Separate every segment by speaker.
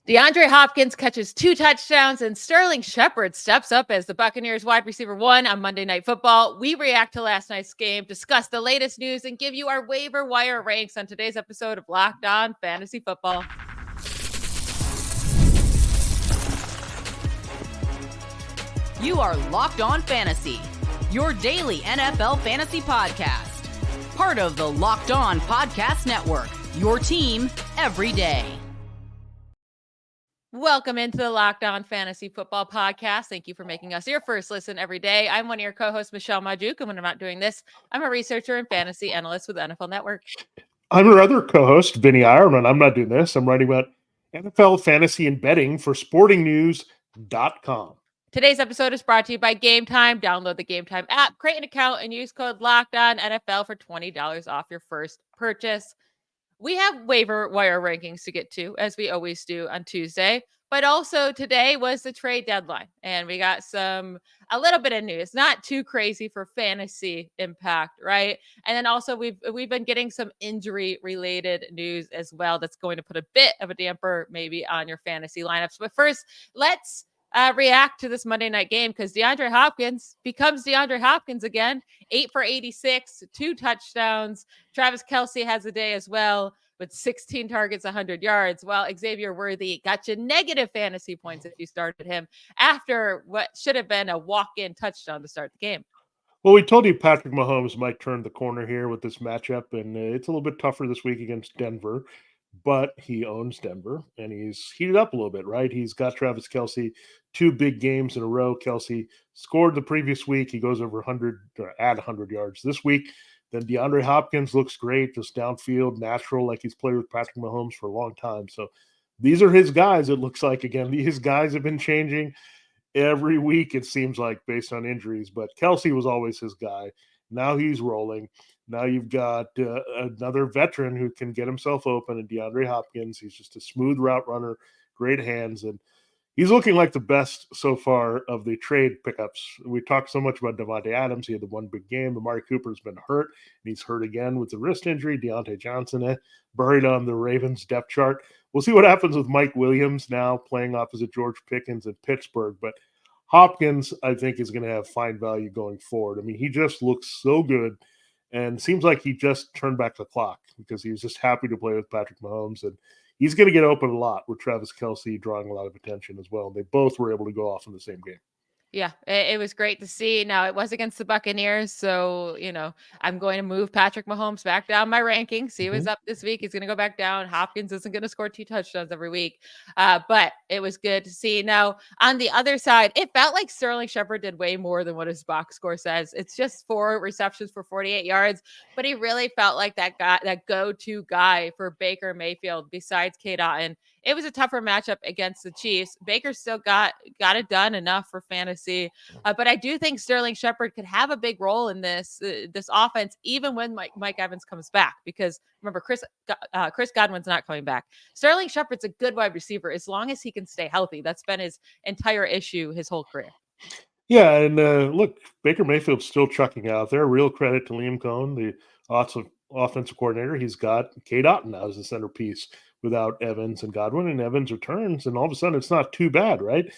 Speaker 1: DeAndre Hopkins catches 2 touchdowns, and Sterling Shepard steps up as the Buccaneers wide receiver 1 on Monday Night Football. We react to last night's game, discuss the latest news, and give you our waiver wire ranks on today's episode of Locked On Fantasy Football.
Speaker 2: You are Locked On Fantasy, your daily NFL fantasy podcast. Part of the Locked On Podcast Network, your team every day.
Speaker 1: Welcome into the Locked On Fantasy Football Podcast. Thank you for making us your first listen every day. I'm one of your co-hosts, Michelle Magdziuk, and when I'm not doing this, I'm a researcher and fantasy analyst with the NFL Network.
Speaker 3: I'm your other co-host, Vinnie Iyer, and I'm not doing this. I'm writing about NFL fantasy and betting for sportingnews.com.
Speaker 1: Today's episode is brought to you by Game Time. Download the Game Time app, create an account, and use code LOCKEDONNFL for $20 off your first purchase. We have waiver wire rankings to get to, as we always do on Tuesday. But also today was the trade deadline, and we got a little bit of news, not too crazy for fantasy impact, right? And then also we've been getting some injury related news as well. That's going to put a bit of a damper maybe on your fantasy lineups. But first, let's react to this Monday night game because DeAndre Hopkins becomes DeAndre Hopkins again. 8 for 86, 2 touchdowns. Travis Kelce has a day as well with 16 targets, 100 yards. Well, Xavier Worthy got you negative fantasy points if you started him after what should have been a walk-in touchdown to start the game.
Speaker 3: Well, we told you Patrick Mahomes might turn the corner here with this matchup, and it's a little bit tougher this week against Denver, but he owns Denver, and he's heated up a little bit, right? He's got Travis Kelce, 2 big games in a row. Kelce scored the previous week. He goes over 100, or at 100 yards this week. Then DeAndre Hopkins looks great, just downfield, natural, like he's played with Patrick Mahomes for a long time. So these are his guys, it looks like. Again, his guys have been changing every week, it seems like, based on injuries. But Kelce was always his guy. Now he's rolling. Now you've got another veteran who can get himself open, and DeAndre Hopkins. He's just a smooth route runner, great hands, and he's looking like the best so far of the trade pickups. We talked so much about Devontae Adams. He had the one big game. Amari Cooper's been hurt, and he's hurt again with the wrist injury. Deontay Johnson buried on the Ravens depth chart. We'll see what happens with Mike Williams now playing opposite George Pickens in Pittsburgh, but Hopkins, I think, is going to have fine value going forward. I mean, he just looks so good, and seems like he just turned back the clock because he was just happy to play with Patrick Mahomes, and he's going to get open a lot with Travis Kelce drawing a lot of attention as well. They both were able to go off in the same game.
Speaker 1: Yeah, it was great to see. Now, it was against the Buccaneers, so, I'm going to move Patrick Mahomes back down my rankings. He was up this week. He's going to go back down. Hopkins isn't going to score 2 touchdowns every week, but it was good to see. Now, on the other side, it felt like Sterling Shepard did way more than what his box score says. It's just 4 receptions for 48 yards, but he really felt like that go-to guy for Baker Mayfield besides Cade Otton. It was a tougher matchup against the Chiefs. Baker still got it done enough for fantasy, but I do think Sterling Shepard could have a big role in this offense, even when Mike Evans comes back. Because remember, Chris Godwin's not coming back. Sterling Shepard's a good wide receiver as long as he can stay healthy. That's been his entire issue his whole career.
Speaker 3: Yeah, and look, Baker Mayfield's still chucking out there. Real credit to Liam Cohen, the offensive coordinator. He's got Cade Otton now as the centerpiece without Evans and Godwin, and Evans returns, and all of a sudden it's not too bad, right?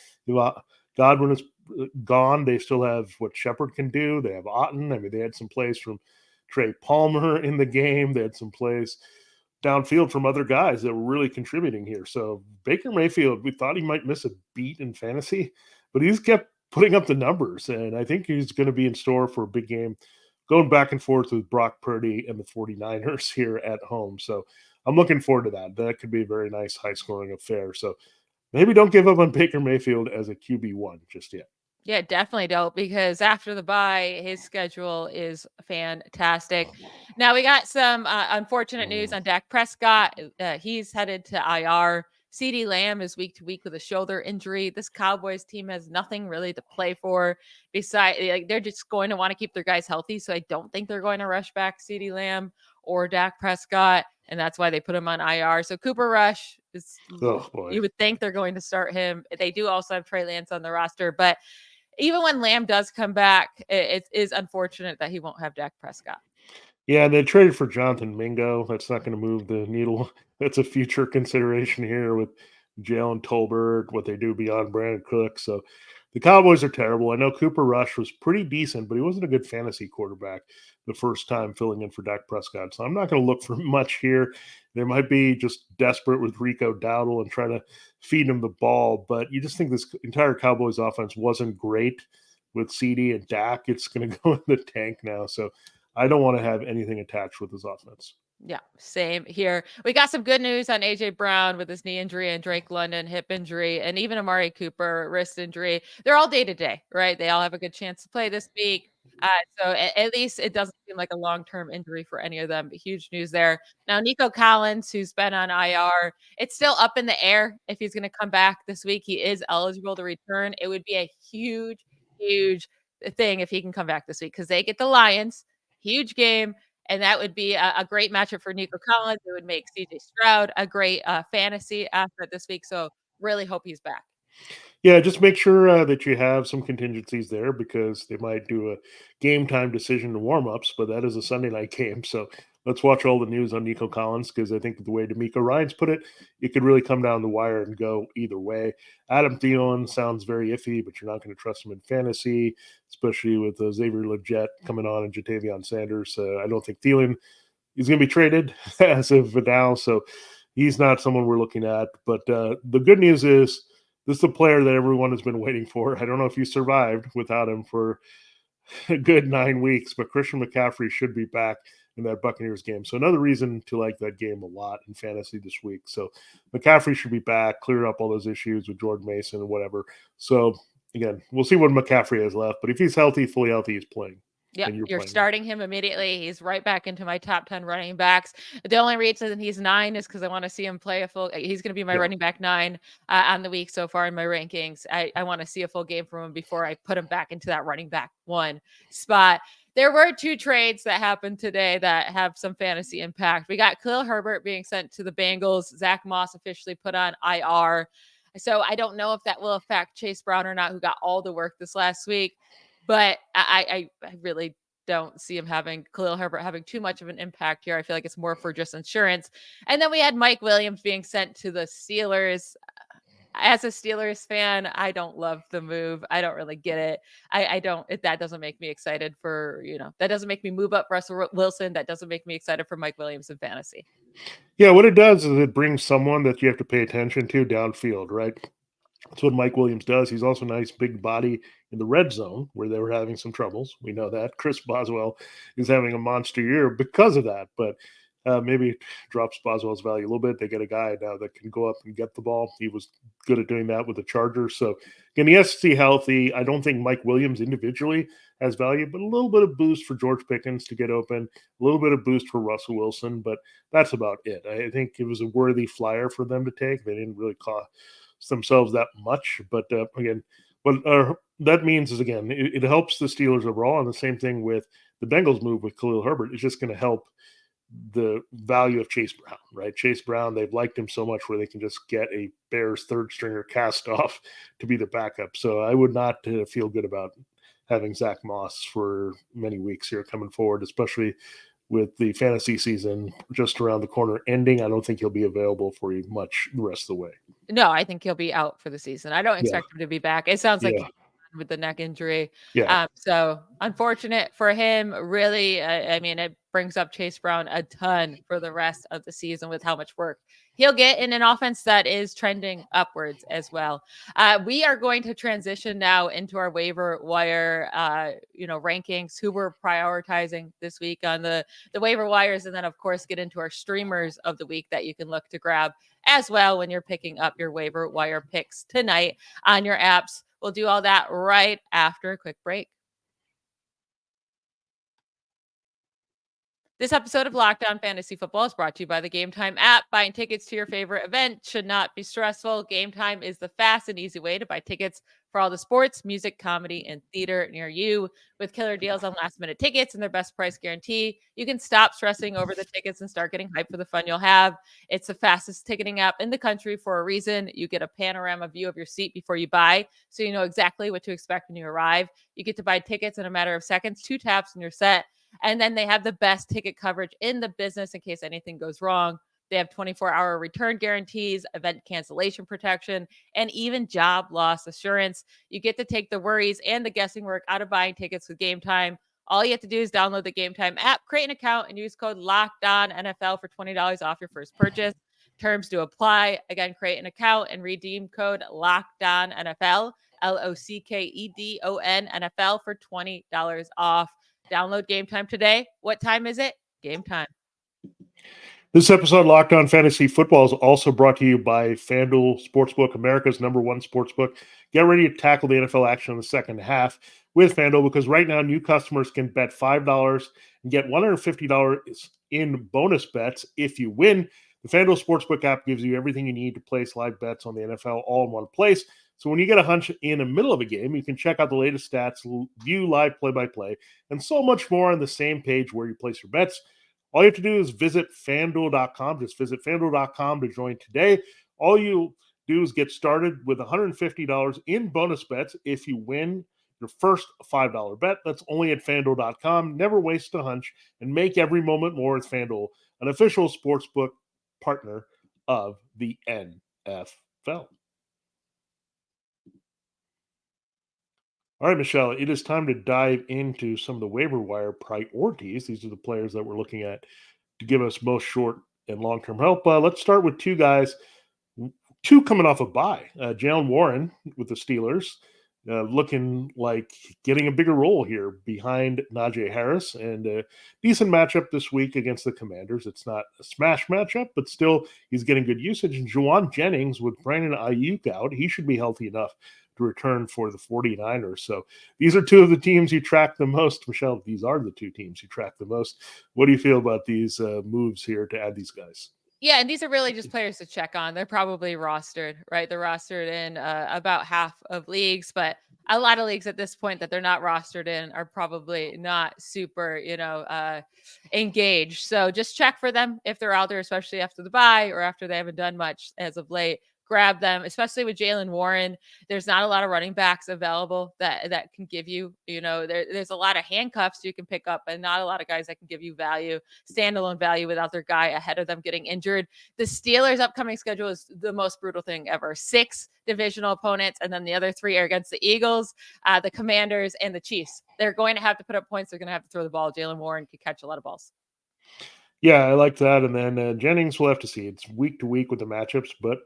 Speaker 3: Godwin is gone. They still have what Shepard can do. They have Otton. I mean, they had some plays from Trey Palmer in the game. They had some plays downfield from other guys that were really contributing here. So Baker Mayfield, we thought he might miss a beat in fantasy, but he's kept putting up the numbers, and I think he's going to be in store for a big game going back and forth with Brock Purdy and the 49ers here at home. So I'm looking forward to that. That could be a very nice, high-scoring affair. So maybe don't give up on Baker Mayfield as a QB1 just yet.
Speaker 1: Yeah, definitely don't, because after the bye, his schedule is fantastic. Now, we got some unfortunate news on Dak Prescott. He's headed to IR. CeeDee Lamb is week to week with a shoulder injury. This Cowboys team has nothing really to play for. Besides, they're just going to want to keep their guys healthy, so I don't think they're going to rush back CeeDee Lamb or Dak Prescott, and that's why they put him on IR. So Cooper Rush is, you would think they're going to start him. They do also have Trey Lance on the roster, but even when Lamb does come back, it is unfortunate that he won't have Dak Prescott.
Speaker 3: Yeah, they traded for Jonathan Mingo. That's not going to move the needle. That's a future consideration here with Jalen Tolbert, what they do beyond Brandon Cook. So the Cowboys are terrible. I know Cooper Rush was pretty decent, but he wasn't a good fantasy quarterback the first time filling in for Dak Prescott. So I'm not going to look for much here. They might be just desperate with Rico Dowdle and try to feed him the ball, but you just think this entire Cowboys offense wasn't great with CD and Dak. It's going to go in the tank now. So I don't want to have anything attached with this offense.
Speaker 1: Yeah, same here. We got some good news on AJ Brown with his knee injury and Drake London hip injury and even Amari Cooper wrist injury. They're all day to day, right? They all have a good chance to play this week. So at least it doesn't seem like a long-term injury for any of them, but huge news there. Now, Nico Collins, who's been on IR, it's still up in the air if he's going to come back this week. He is eligible to return. It would be a huge, huge thing if he can come back this week because they get the Lions. Huge game. And that would be a great matchup for Nico Collins. It would make CJ Stroud a great fantasy asset this week. So really hope he's back.
Speaker 3: Yeah, just make sure that you have some contingencies there because they might do a game time decision to warm ups, but that is a Sunday night game. So let's watch all the news on Nico Collins because I think the way D'Amico Ryans put it, it could really come down the wire and go either way. Adam Thielen sounds very iffy, but you're not going to trust him in fantasy, especially with Xavier Legette coming on and Jatavion Sanders. I don't think Thielen is going to be traded as of now, so he's not someone we're looking at. But the good news is, this is a player that everyone has been waiting for. I don't know if you survived without him for a good 9 weeks, but Christian McCaffrey should be back in that Buccaneers game. So another reason to like that game a lot in fantasy this week. So McCaffrey should be back, clear up all those issues with Jordan Mason and whatever. So again, we'll see what McCaffrey has left, but if he's healthy, fully healthy, he's playing.
Speaker 1: Yeah, you're starting him immediately. He's right back into my top 10 running backs. The only reason he's 9 is because I want to see him play a full. He's going to be my running back 9 on the week so far in my rankings. I want to see a full game from him before I put him back into that running back 1 spot. There were 2 trades that happened today that have some fantasy impact. We got Khalil Herbert being sent to the Bengals. Zach Moss officially put on IR. So I don't know if that will affect Chase Brown or not, who got all the work this last week. But I really don't see Khalil Herbert having too much of an impact here. I feel like it's more for just insurance. And then we had Mike Williams being sent to the Steelers. As a Steelers fan, I don't love the move. I don't really get it. That doesn't make me excited that doesn't make me move up Russell Wilson. That doesn't make me excited for Mike Williams in fantasy.
Speaker 3: Yeah, what it does is it brings someone that you have to pay attention to downfield, right? That's what Mike Williams does. He's also a nice big body in the red zone where they were having some troubles. We know that. Chris Boswell is having a monster year because of that, but maybe it drops Boswell's value a little bit. They get a guy now that can go up and get the ball. He was good at doing that with the Chargers. So again, he has to see healthy. I don't think Mike Williams individually has value, but a little bit of boost for George Pickens to get open, a little bit of boost for Russell Wilson, but that's about it. I think it was a worthy flyer for them to take. They didn't really cost themselves that much, but again, what that means is, again, it helps the Steelers overall, and the same thing with the Bengals move with Khalil Herbert. It's just going to help the value of Chase Brown, right? Chase Brown, they've liked him so much where they can just get a Bears third stringer cast off to be the backup. So I would not feel good about having Zach Moss for many weeks here coming forward, especially with the fantasy season just around the corner ending. I don't think he'll be available for you much the rest of the way.
Speaker 1: No, I think he'll be out for the season. I don't expect him to be back. It sounds like with the neck injury.
Speaker 3: Yeah.
Speaker 1: So unfortunate for him, really. I mean, it brings up Chase Brown a ton for the rest of the season with how much work he'll get in an offense that is trending upwards as well. We are going to transition now into our waiver wire, rankings, who we're prioritizing this week on the waiver wires. And then of course, get into our streamers of the week that you can look to grab as well when you're picking up your waiver wire picks tonight on your apps. We'll do all that right after a quick break. This episode of Locked On Fantasy Football is brought to you by the Game Time app. Buying tickets to your favorite event should not be stressful. Game Time is the fast and easy way to buy tickets for all the sports, music, comedy, and theater near you. With killer deals on last-minute tickets and their best price guarantee, you can stop stressing over the tickets and start getting hyped for the fun you'll have. It's the fastest ticketing app in the country for a reason. You get a panorama view of your seat before you buy, so you know exactly what to expect when you arrive. You get to buy tickets in a matter of seconds, 2 taps, and you're set. And then they have the best ticket coverage in the business in case anything goes wrong. They have 24-hour return guarantees, event cancellation protection, and even job loss assurance. You get to take the worries and the guessing work out of buying tickets with Game Time. All you have to do is download the Game Time app, create an account, and use code LOCKEDONNFL for $20 off your first purchase. Terms to apply. Again, create an account and redeem code LOCKEDONNFL, LOCKEDON NFL for $20 off. Download Game Time today. What time is it? Game Time.
Speaker 3: This episode of Locked On Fantasy Football is also brought to you by FanDuel Sportsbook, America's #1 sportsbook. Get ready to tackle the NFL action in the second half with FanDuel, because right now new customers can bet $5 and get $150 in bonus bets if you win. The FanDuel Sportsbook app gives you everything you need to place live bets on the NFL all in one place. So when you get a hunch in the middle of a game, you can check out the latest stats, view live play-by-play, and so much more on the same page where you place your bets. All you have to do is visit FanDuel.com. Just visit FanDuel.com to join today. All you do is get started with $150 in bonus bets if you win your first $5 bet. That's only at FanDuel.com. Never waste a hunch and make every moment more with FanDuel, an official sportsbook partner of the NFL. All right, Michelle, it is time to dive into some of the waiver wire priorities. These are the players that we're looking at to give us most short and long-term help. Let's start with two guys, two coming off a bye. Jaylen Warren with the Steelers, looking like getting a bigger role here behind Najee Harris, and a decent matchup this week against the Commanders. It's not a smash matchup, but still he's getting good usage. And Juwan Jennings with Brandon Ayuk out, he should be healthy enough to return for the 49ers. So these are two of the teams you track the most. Michelle, these are the two teams you track the most. What do you feel about these moves here to add these guys?
Speaker 1: Yeah, and these are really just players to check on. They're probably rostered, right? They're rostered in about half of leagues, but a lot of leagues at this point that they're not rostered in are probably not super, engaged. So just check for them if they're out there, especially after the bye or after they haven't done much as of late. Grab them, especially with Jaylen Warren. There's not a lot of running backs available that can give you, there's a lot of handcuffs you can pick up, and not a lot of guys that can give you value, standalone value without their guy ahead of them getting injured. The Steelers' upcoming schedule is the most brutal thing ever. 6 divisional opponents, and then the other 3 are against the Eagles, the Commanders, and the Chiefs. They're going to have to put up points. They're going to have to throw the ball. Jaylen Warren can catch a lot of balls.
Speaker 3: Yeah, I like that. And then Jennings, we'll have to see. It's week to week with the matchups, but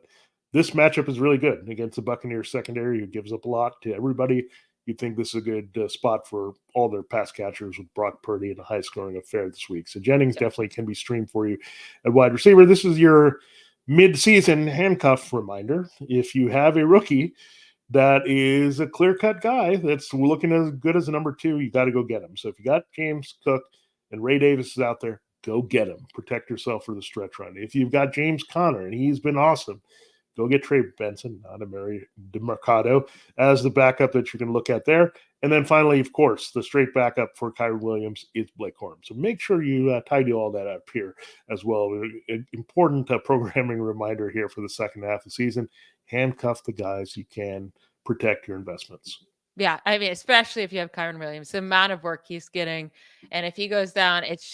Speaker 3: this matchup is really good against the Buccaneers secondary, who gives up a lot to everybody. You'd think this is a good spot for all their pass catchers with Brock Purdy in a high-scoring affair this week. So Jennings definitely can be streamed for you at wide receiver. This is your mid-season handcuff reminder. If you have a rookie that is a clear-cut guy that's looking as good as a number 2, you got to go get him. So if you got James Cook and Ray Davis is out there, go get him. Protect yourself for the stretch run. If you've got James Conner, and he's been awesome, go get Trey Benson, not Amari DeMarcado, as the backup that you can look at there. And then finally, of course, the straight backup for Kyren Williams is Blake Corum. So make sure you tidy all that up here as well. An important programming reminder here for the second half of the season. Handcuff the guys you can, protect your investments.
Speaker 1: Yeah, I mean, especially if you have Kyren Williams, the amount of work he's getting, and if he goes down, it's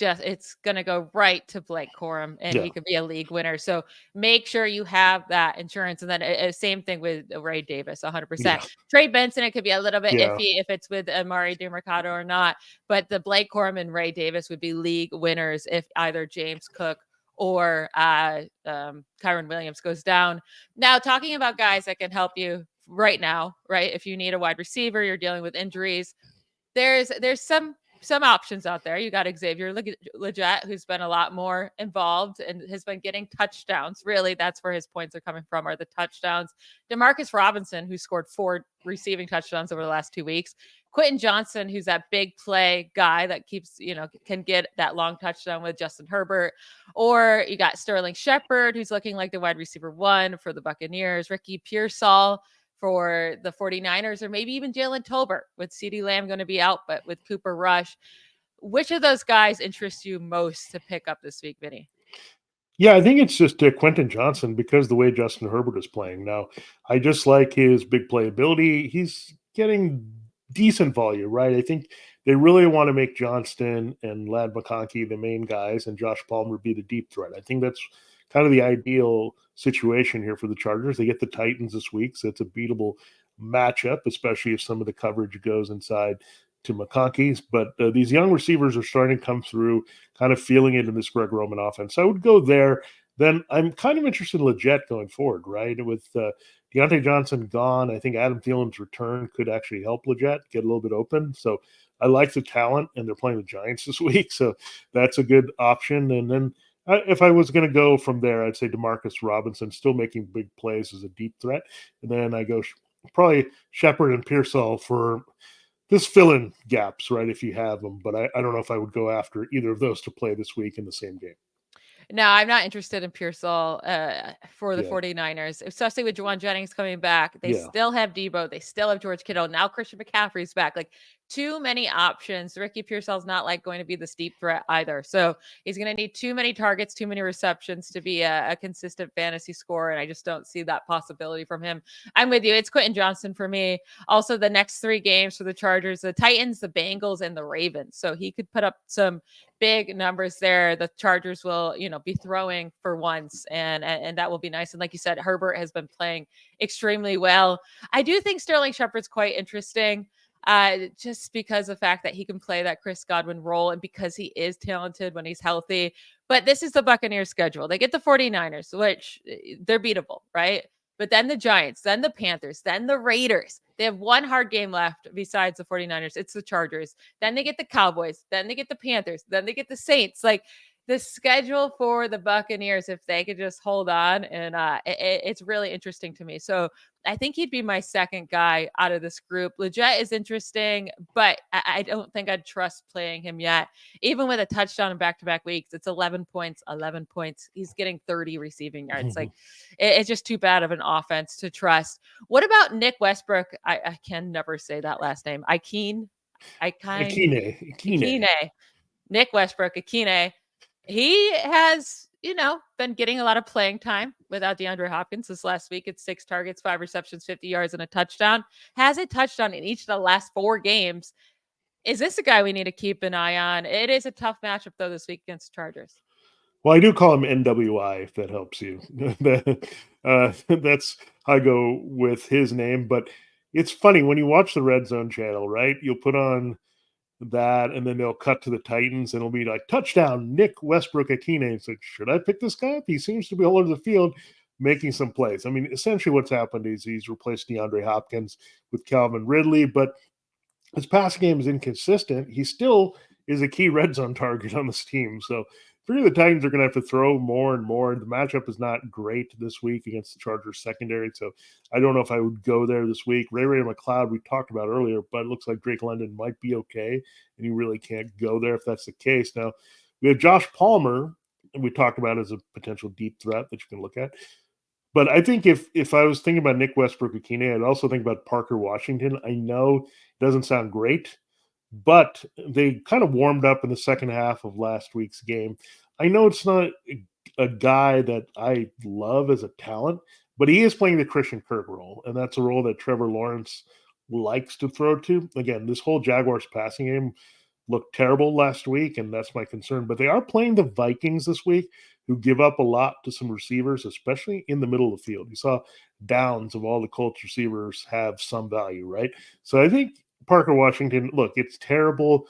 Speaker 1: going to go right to Blake Corum, and he could be a league winner. So make sure you have that insurance. And then same thing with Ray Davis, 100%. Yeah. Trey Benson, it could be a little bit iffy if it's with Amari DeMarcado or not, but the Blake Corum and Ray Davis would be league winners if either James Cook or Kyren Williams goes down. Now, talking about guys that can help you right now, right? If you need a wide receiver, you're dealing with injuries, there's some options out there. You got Xavier Legette, who's been a lot more involved and has been getting touchdowns. Really, that's where his points are coming from, are the touchdowns. Demarcus Robinson, who scored 4 receiving touchdowns over the last 2 weeks. Quentin Johnson, who's that big play guy that keeps, can get that long touchdown with Justin Herbert. Or you got Sterling Shepard, who's looking like the wide receiver 1 for the Buccaneers. Ricky Pearsall for the 49ers, or maybe even Jalen Tolbert with CeeDee Lamb going to be out, but with Cooper Rush. Which of those guys interests you most to pick up this week, Vinny?
Speaker 3: Yeah, I think it's just Quentin Johnson, because the way Justin Herbert is playing now. I just like his big playability. He's getting decent volume, right? I think they really want to make Johnston and Ladd McConkey the main guys and Josh Palmer be the deep threat. I think that's kind of the ideal situation here for the Chargers. They get the Titans this week, so it's a beatable matchup, especially if some of the coverage goes inside to McConkey's. But these young receivers are starting to come through, kind of feeling it in this Greg Roman offense. So I would go there. Then I'm kind of interested in Leggett going forward, right? With Deontay Johnson gone, I think Adam Thielen's return could actually help Leggett get a little bit open. So I like the talent, and they're playing the Giants this week, so that's a good option. And then if I was going to go from there, I'd say Demarcus Robinson, still making big plays as a deep threat. And then I go probably Shepard and Pearsall for this fill-in gaps, right, if you have them. But I don't know if I would go after either of those to play this week in the same game.
Speaker 1: No, I'm not interested in Pearsall for the 49ers, especially with Juwan Jennings coming back. They still have Debo. They still have George Kittle. Now Christian McCaffrey's back. Like, too many options. Ricky Pearsall's not going to be the steep threat either. So he's going to need too many targets, too many receptions to be a consistent fantasy scorer. And I just don't see that possibility from him. I'm with you. It's Quentin Johnston for me. Also, the next 3 games for the Chargers, the Titans, the Bengals, and the Ravens. So he could put up some big numbers there. The Chargers will, be throwing for once, and that will be nice. And like you said, Herbert has been playing extremely well. I do think Sterling Shepard's quite interesting, just because of the fact that he can play that Chris Godwin role and because he is talented when he's healthy. But this is the Buccaneers schedule. They get the 49ers, which they're beatable, right? But then the Giants, then the Panthers, then the Raiders. They have one hard game left besides the 49ers. It's the Chargers. Then they get the Cowboys. Then they get the Panthers. Then they get the Saints. Like, the schedule for the Buccaneers, if they could just hold on, and it's really interesting to me. So I think he'd be my second guy out of this group. Leggett is interesting, but I don't think I'd trust playing him yet. Even with a touchdown in back-to-back weeks, it's 11 points. He's getting 30 receiving yards. Like, it's just too bad of an offense to trust. What about Nick Westbrook? I can never say that last name. Akine. Nick Westbrook, Akine. He has, been getting a lot of playing time without DeAndre Hopkins. This last week, it's 6 targets, 5 receptions, 50 yards, and a touchdown. Has a touchdown in each of the last 4 games. Is this a guy we need to keep an eye on? It is a tough matchup, though, this week against the Chargers.
Speaker 3: Well, I do call him NWI, if that helps you. That's how I go with his name. But it's funny, when you watch the Red Zone channel, right, you'll put on that, and then they'll cut to the Titans, and it'll be like, touchdown, Nick Westbrook Akine. It's like, should I pick this guy up? He seems to be all over the field making some plays. I mean, essentially what's happened is he's replaced DeAndre Hopkins with Calvin Ridley, but his passing game is inconsistent. He still is a key red zone target on this team. So the Titans are going to have to throw more and more. The matchup is not great this week against the Chargers secondary, so I don't know if I would go there this week. Ray McLeod, we talked about earlier, but it looks like Drake London might be okay, and you really can't go there if that's the case. Now, we have Josh Palmer, and we talked about as a potential deep threat that you can look at. But I think if I was thinking about Nick Westbrook Akine, I'd also think about Parker Washington. I know it doesn't sound great, but they kind of warmed up in the second half of last week's game. I know it's not a guy that I love as a talent, but he is playing the Christian Kirk role, and that's a role that Trevor Lawrence likes to throw to. Again, this whole Jaguars passing game looked terrible last week, and that's my concern. But they are playing the Vikings this week, who give up a lot to some receivers, especially in the middle of the field. You saw Downs of all the Colts receivers have some value, right? So I think Parker Washington, look, it's terrible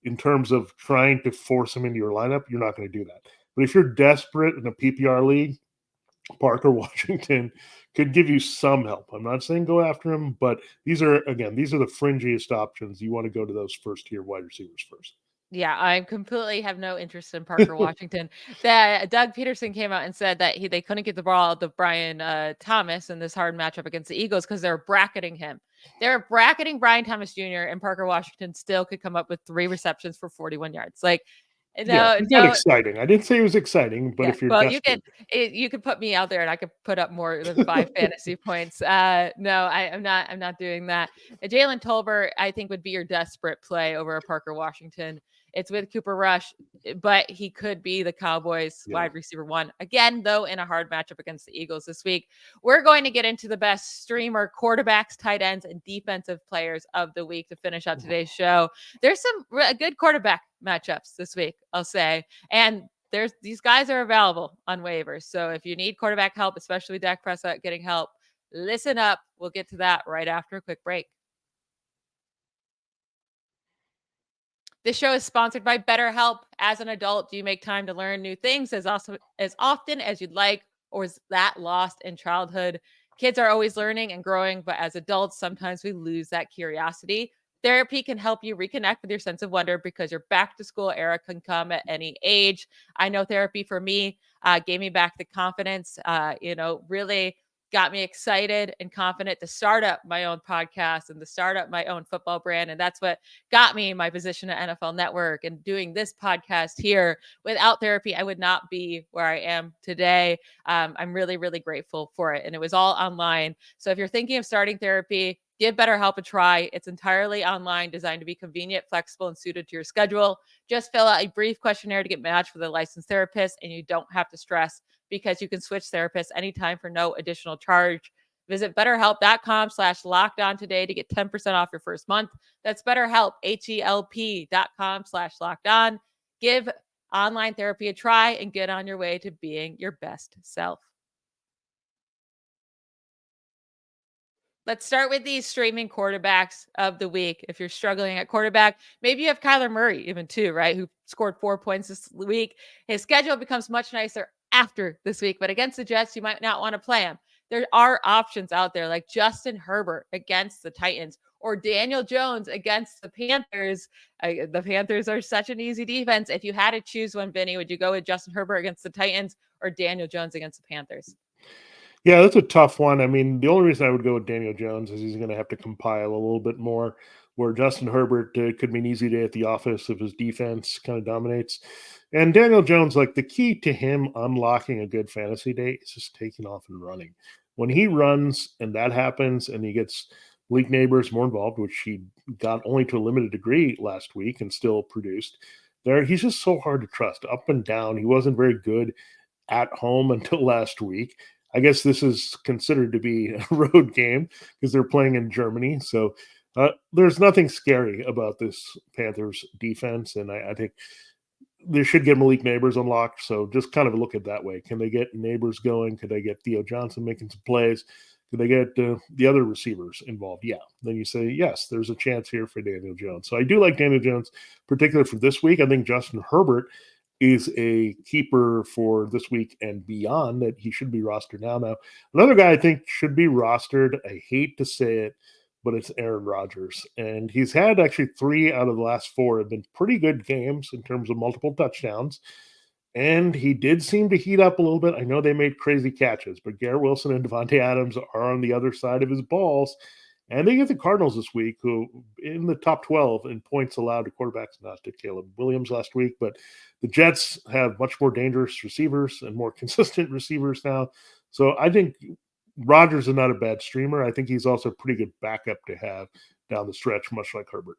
Speaker 3: in terms of trying to force him into your lineup. You're not going to do that. But if you're desperate in a PPR league, Parker Washington could give you some help. I'm not saying go after him, but these are the fringiest options. You want to go to those first tier wide receivers first.
Speaker 1: Yeah, I completely have no interest in Parker Washington. That Doug Peterson came out and said that they couldn't get the ball out of Brian Thomas in this hard matchup against the Eagles because they're bracketing him. They're bracketing Brian Thomas Jr. and Parker Washington still could come up with 3 receptions for 41 yards. Like, no,
Speaker 3: it's not exciting. I didn't say it was exciting, but if you're desperate,
Speaker 1: you could put me out there and I could put up more than 5 fantasy points. No, I'm not doing that. Jalen Tolbert, I think, would be your desperate play over a Parker Washington. It's with Cooper Rush, but he could be the Cowboys wide receiver 1. Again, though, in a hard matchup against the Eagles this week. We're going to get into the best streamer quarterbacks, tight ends, and defensive players of the week to finish out today's show. There's some good quarterback matchups this week, I'll say. And these guys are available on waivers. So if you need quarterback help, especially Dak Prescott getting help, listen up. We'll get to that right after a quick break. This show is sponsored by BetterHelp. As an adult, do you make time to learn new things as often as you'd like, or is that lost in childhood? Kids are always learning and growing, but as adults, sometimes we lose that curiosity. Therapy can help you reconnect with your sense of wonder because your back to school era can come at any age. I know therapy for me gave me back the confidence, really got me excited and confident to start up my own podcast and to start up my own football brand. And that's what got me in my position at NFL Network and doing this podcast here. Without therapy, I would not be where I am today. I'm really, really grateful for it. And it was all online. So if you're thinking of starting therapy, give BetterHelp a try. It's entirely online, designed to be convenient, flexible, and suited to your schedule. Just fill out a brief questionnaire to get matched with a licensed therapist, and you don't have to stress because you can switch therapists anytime for no additional charge. Visit betterhelp.com/lockedon today to get 10% off your first month. That's BetterHelp, HELP.com/lockedon. Give online therapy a try and get on your way to being your best self. Let's start with these streaming quarterbacks of the week. If you're struggling at quarterback, maybe you have Kyler Murray even too, right? Who scored 4 points this week. His schedule becomes much nicer after this week, but against the Jets, you might not want to play him. There are options out there like Justin Herbert against the Titans or Daniel Jones against the Panthers. The Panthers are such an easy defense. If you had to choose one, Vinny, would you go with Justin Herbert against the Titans or Daniel Jones against the Panthers?
Speaker 3: Yeah, that's a tough one. I mean, the only reason I would go with Daniel Jones is he's going to have to compile a little bit more, where Justin Herbert could be an easy day at the office if his defense kind of dominates. And Daniel Jones, like the key to him unlocking a good fantasy day is just taking off and running. When he runs and that happens and he gets Malik Neighbors more involved, which he got only to a limited degree last week and still produced, he's just so hard to trust up and down. He wasn't very good at home until last week. I guess this is considered to be a road game because they're playing in Germany. So there's nothing scary about this Panthers defense. And I think they should get Malik Neighbors unlocked. So just kind of look at it that way. Can they get Neighbors going? Could they get Theo Johnson making some plays? Could they get the other receivers involved? Yeah. Then you say, yes, there's a chance here for Daniel Jones. So I do like Daniel Jones, particularly for this week. I think Justin Herbert is a keeper for this week and beyond that he should be rostered now. Now, another guy I think should be rostered, I hate to say it, but it's Aaron Rodgers. And he's had actually 3 out of the last 4 have been pretty good games in terms of multiple touchdowns. And he did seem to heat up a little bit. I know they made crazy catches, but Garrett Wilson and Devontae Adams are on the other side of his balls. And they get the Cardinals this week, who in the top 12 in points allowed to quarterbacks, not to Caleb Williams last week, but the Jets have much more dangerous receivers and more consistent receivers now. So I think Rodgers is not a bad streamer. I think he's also a pretty good backup to have down the stretch, much like Herbert.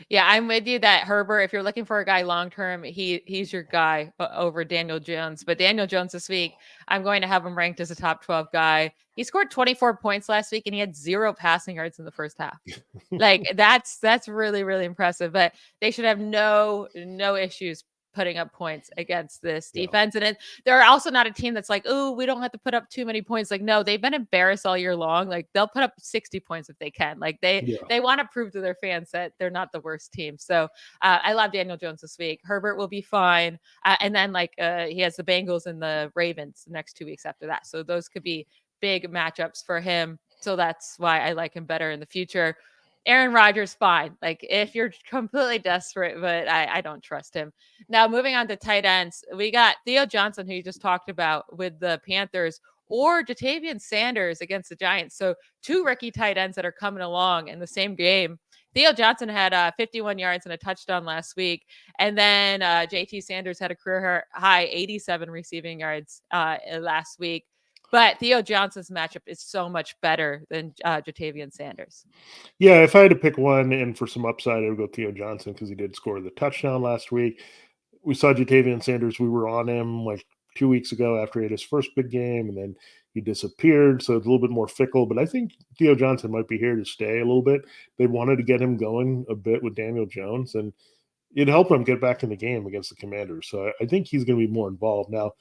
Speaker 1: Yeah, I'm with you that Herbert, if you're looking for a guy long-term, he's your guy over Daniel Jones. But Daniel Jones this week, I'm going to have him ranked as a top 12 guy. He scored 24 points last week and he had 0 passing yards in the first half. Like that's really, really impressive. But they should have no issues putting up points against this defense. And they're also not a team that's like, oh, we don't have to put up too many points. Like, no, they've been embarrassed all year long. Like they'll put up 60 points if they can. Like they want to prove to their fans that they're not the worst team. So I love Daniel Jones this week. Herbert will be fine. And then he has the Bengals and the Ravens the next 2 weeks after that. So those could be big matchups for him. So that's why I like him better in the future. Aaron Rodgers, fine. Like if you're completely desperate, but I don't trust him. Now, moving on to tight ends, we got Theo Johnson, who you just talked about with the Panthers, or Jatavian Sanders against the Giants. So 2 rookie tight ends that are coming along in the same game. Theo Johnson had 51 yards and a touchdown last week. And then JT Sanders had a career high 87 receiving yards last week. But Theo Johnson's matchup is so much better than Jatavian Sanders.
Speaker 3: Yeah, if I had to pick one and for some upside, I would go Theo Johnson because he did score the touchdown last week. We saw Jatavian Sanders. We were on him like 2 weeks ago after he had his first big game, and then he disappeared. So it's a little bit more fickle. But I think Theo Johnson might be here to stay a little bit. They wanted to get him going a bit with Daniel Jones. And it helped him get back in the game against the Commanders. So I think he's going to be more involved now.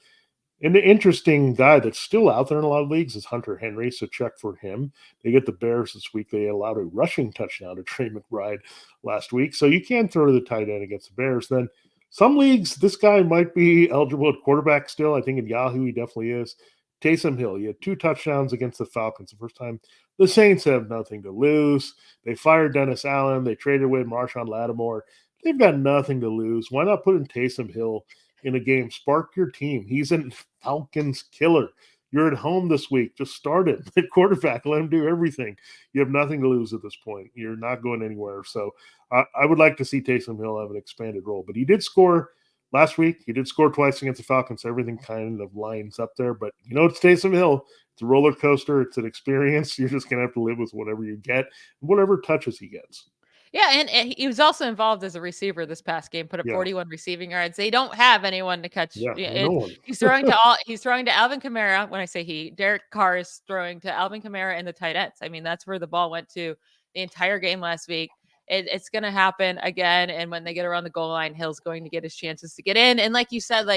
Speaker 3: And the interesting guy that's still out there in a lot of leagues is Hunter Henry, so check for him. They get the Bears this week. They allowed a rushing touchdown to Trey McBride last week, so you can throw to the tight end against the Bears. Then some leagues, this guy might be eligible at quarterback still. I think in Yahoo he definitely is. Taysom Hill, he had 2 touchdowns against the Falcons the first time. The Saints have nothing to lose. They fired Dennis Allen. They traded away Marshawn Lattimore. They've got nothing to lose. Why not put in Taysom Hill in a game? Spark your team. He's a Falcons killer. You're at home this week. Just start it at quarterback. Let him do everything. You have nothing to lose at this point. You're not going anywhere. So I would like to see Taysom Hill have an expanded role. But he did score last week. He did score twice against the Falcons. So everything kind of lines up there. But it's Taysom Hill. It's a roller coaster. It's an experience. You're just going to have to live with whatever you get, whatever touches he gets.
Speaker 1: Yeah, and he was also involved as a receiver this past game, put up 41 receiving yards. They don't have anyone to catch.
Speaker 3: No one.
Speaker 1: He's throwing to Alvin Kamara. When I say he, Derek Carr is throwing to Alvin Kamara and the tight ends. I mean, that's where the ball went to the entire game last week. It's going to happen again. And when they get around the goal line, Hill's going to get his chances to get in. And like you said,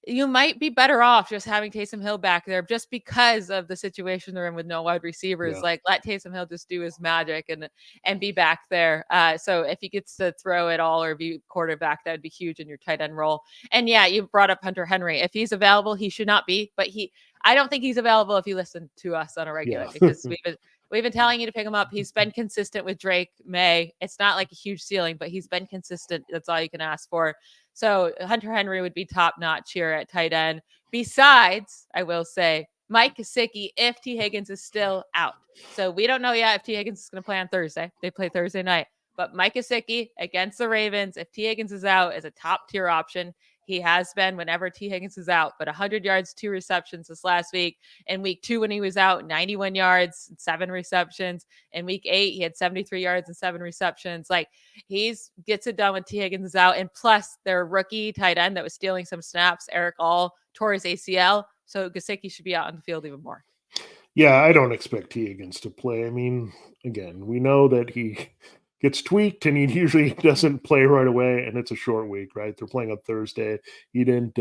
Speaker 1: you might be better off just having Taysom Hill back there just because of the situation they're in with no wide receivers.
Speaker 3: Yeah.
Speaker 1: Let Taysom Hill just do his magic and be back there. So if he gets to throw it all or be quarterback, that would be huge in your tight end role. And yeah, you brought up Hunter Henry. If he's available, he should not be, but I don't think he's available if you listen to us on a regular because we've been telling you to pick him up. He's been consistent with Drake May. It's not like a huge ceiling, but he's been consistent. That's all you can ask for. So Hunter Henry would be top notch here at tight end. Besides, I will say, Mike Gesicki, if T. Higgins is still out. So we don't know yet if T. Higgins is going to play on Thursday. They play Thursday night. But Mike Gesicki against the Ravens, if T. Higgins is out, is a top tier option. He has been whenever T. Higgins is out, but 100 yards, 2 receptions this last week. In week 2, when he was out, 91 yards, 7 receptions. In week 8, he had 73 yards and 7 receptions. He gets it done when T. Higgins is out. And plus, their rookie tight end that was stealing some snaps, Eric All, tore his ACL. So Gesicki should be out on the field even more.
Speaker 3: Yeah, I don't expect T. Higgins to play. I mean, again, we know that he gets tweaked and he usually doesn't play right away, and it's a short week, right? They're playing on Thursday. He didn't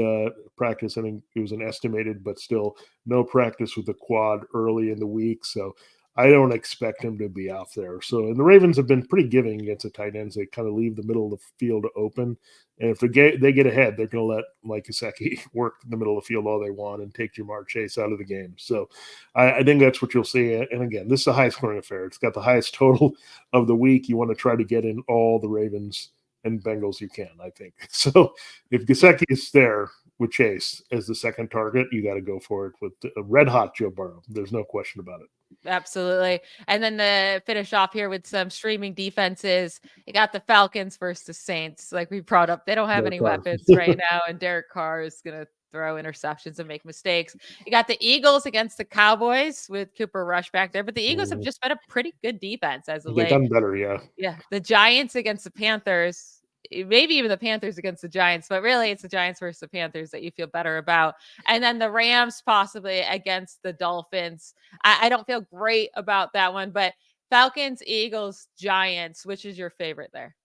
Speaker 3: practice. I think it was an estimated, but still no practice with the quad early in the week. So I don't expect him to be out there. So, and the Ravens have been pretty giving against the tight ends. They kind of leave the middle of the field open. And if they get ahead, they're going to let Mike Gesicki work the middle of the field all they want and take Jamar Chase out of the game. So I think that's what you'll see. And again, this is a high-scoring affair. It's got the highest total of the week. You want to try to get in all the Ravens and Bengals you can, I think. So if Gesicki is there with Chase as the second target, you got to go for it with a red-hot Joe Burrow. There's no question about it.
Speaker 1: Absolutely. And then to finish off here with some streaming defenses, you got the Falcons versus the Saints. Like we brought up, they don't have any weapons right now, and Derek Carr is going to throw interceptions and make mistakes. You got the Eagles against the Cowboys with Cooper Rush back there, but the Eagles have just been a pretty good defense as of late.
Speaker 3: They've done better, yeah.
Speaker 1: Yeah. The Giants against the Panthers. Maybe even the Panthers against the Giants, but really it's the Giants versus the Panthers that you feel better about. And then the Rams possibly against the Dolphins. I don't feel great about that one, but Falcons, Eagles, Giants, which is your favorite there?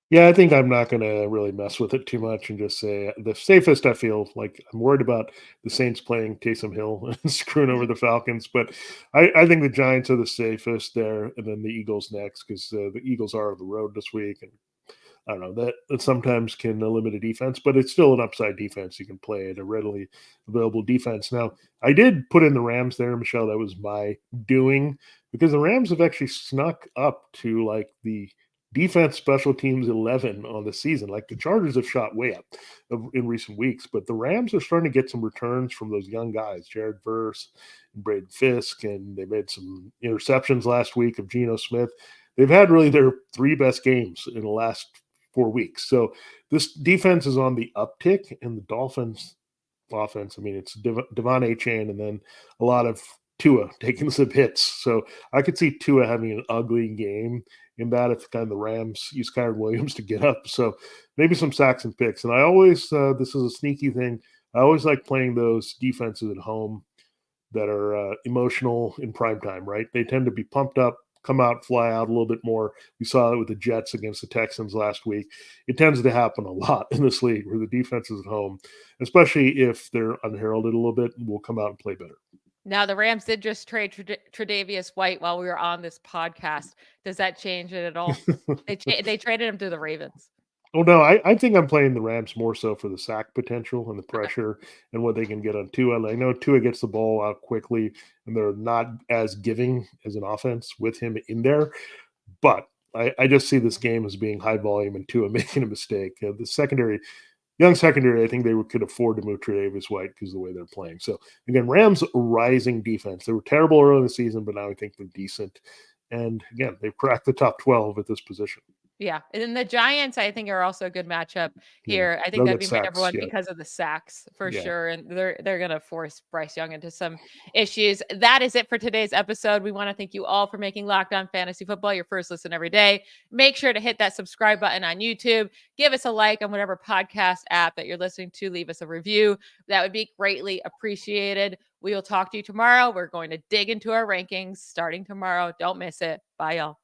Speaker 3: Yeah, I think I'm not going to really mess with it too much and just say the safest. I feel like I'm worried about the Saints playing Taysom Hill and screwing over the Falcons, but I think the Giants are the safest there, and then the Eagles next because the Eagles are on the road this week, and I don't know, that sometimes can limit a defense, but it's still an upside defense. You can play it, a readily available defense. Now, I did put in the Rams there, Michelle. That was my doing because the Rams have actually snuck up to the defense special teams 11 on the season. The Chargers have shot way up in recent weeks, but the Rams are starting to get some returns from those young guys, Jared Verse and Braden Fisk, and they made some interceptions last week of Geno Smith. They've had really their 3 best games in the last 4 weeks. So this defense is on the uptick, and the Dolphins offense, I mean, it's Devon Achane and then a lot of Tua taking some hits. So I could see Tua having an ugly game in that if kind of the Rams use Kyron Williams to get up. So maybe some sacks and picks. And I always, this is a sneaky thing, I always like playing those defenses at home that are emotional in prime time, right? They tend to be pumped up come out, fly out a little bit more. We saw it with the Jets against the Texans last week. It tends to happen a lot in this league where the defense is at home, especially if they're unheralded a little bit, and will come out and play better.
Speaker 1: Now, the Rams did just trade Tre'Davious White while we were on this podcast. Does that change it at all? They traded him to the Ravens.
Speaker 3: Oh, no, I think I'm playing the Rams more so for the sack potential and the
Speaker 1: Okay.
Speaker 3: pressure and what they can get on Tua. I know Tua gets the ball out quickly, and they're not as giving as an offense with him in there. But I just see this game as being high volume and Tua making a mistake. The young secondary, I think they could afford to move Tre'Davious White because of the way they're playing. So, again, Rams rising defense. They were terrible early in the season, but now I think they're decent. And, again, they've cracked the top 12 at this position.
Speaker 1: Yeah. And then the Giants, I think, are also a good matchup here. I think
Speaker 3: They'll
Speaker 1: that'd
Speaker 3: get
Speaker 1: be my
Speaker 3: sacks,
Speaker 1: number one
Speaker 3: yeah.
Speaker 1: because of the sacks for
Speaker 3: Yeah.
Speaker 1: sure. And they're gonna force Bryce Young into some issues. That is it for today's episode. We want to thank you all for making Locked On Fantasy Football your first listen every day. Make sure to hit that subscribe button on YouTube. Give us a like on whatever podcast app that you're listening to. Leave us a review. That would be greatly appreciated. We will talk to you tomorrow. We're going to dig into our rankings starting tomorrow. Don't miss it. Bye, y'all.